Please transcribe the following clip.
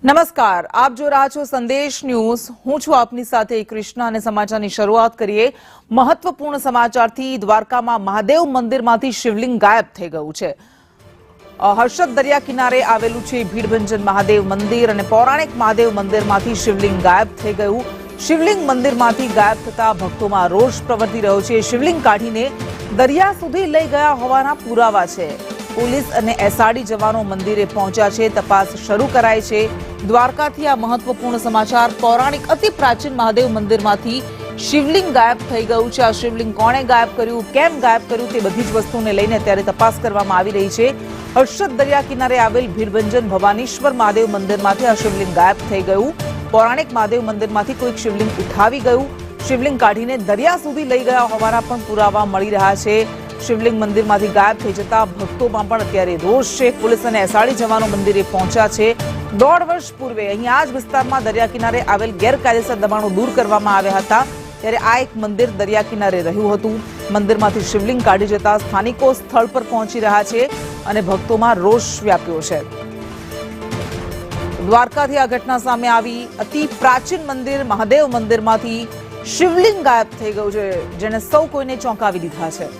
નમસ્કાર, આપ જો રહ્યા છો સંદેશ ન્યૂઝ. હું છું આપની સાથે કૃષ્ણ અને સમાચારની શરૂઆત કરીએ મહત્વપૂર્ણ સમાચારથી. દ્વારકામાં મહાદેવ મંદિરમાંથી શિવલિંગ ગાયબ થઈ ગયું છે. હર્ષદ દરિયા કિનારે આવેલું છે ભીડભંજન મહાદેવ મંદિર અને પૌરાણિક મહાદેવ મંદિરમાંથી શિવલિંગ ગાયબ થઈ ગયું. શિવલિંગ મંદિરમાંથી ગાયબ થતા ભક્તોમાં રોષ પ્રવર્તી રહ્યો છે. શિવલિંગ કાઢીને દરિયા સુધી લઈ ગયા હોવાના પુરાવા છે. પોલીસ અને એસઆરડી જવાનો મંદિરે પહોંચ્યા છે. તપાસ શરૂ કરાઈ છે. દ્વારકાથી આ મહત્વપૂર્ણ સમાચાર. પૌરાણિક અતિ પ્રાચીન મહાદેવ મંદિરમાંથી શિવલિંગ ગાયબ થઈ ગયું છે. આ શિવલિંગ કોણે ગાયબ કર્યું, કેમ ગાયબ કર્યું, તે બધી જ વસ્તુને લઈને અત્યારે તપાસ કરવામાં આવી રહી છે. હર્ષદ દરિયા કિનારે આવેલ ભીડભંજન ભવાનીશ્વર મહાદેવ મંદિરમાંથી આ શિવલિંગ ગાયબ થઈ ગયું. પૌરાણિક મહાદેવ મંદિરમાંથી કોઈક શિવલિંગ ઉઠાવી ગયું. શિવલિંગ કાઢીને દરિયા સુધી લઈ ગયા હોવાના પણ પુરાવા મળી રહ્યા છે. શિવલિંગ મંદિરમાંથી ગાયબ થઈ જતા ભક્તોમાં પણ અત્યારે રોષ છે. પોલીસ અને એસઆરડી જવાનો મંદિરે પહોંચ્યા છે. 1.5 વર્ષ પૂર્વે અહીંયા આ જ વિસ્તારમાં દરિયા કિનારે આવેલ ગેરકાયદેસર દબાણો દૂર કરવામાં આવ્યા હતા. ત્યારે આ એક મંદિર દરિયા કિનારે રહ્યું હતું. મંદિરમાંથી શિવલિંગ કાઢી જતા સ્થાનિકો સ્થળ પર પહોંચી રહ્યા છે અને ભક્તોમાં રોષ વ્યાપ્યો છે. દ્વારકાથી આ ઘટના સામે આવી. અતિ પ્રાચીન મંદિર મહાદેવ મંદિરમાંથી શિવલિંગ ગાયબ થઈ ગયું છે, જેને સૌ કોઈને ચોંકાવી દીધા છે.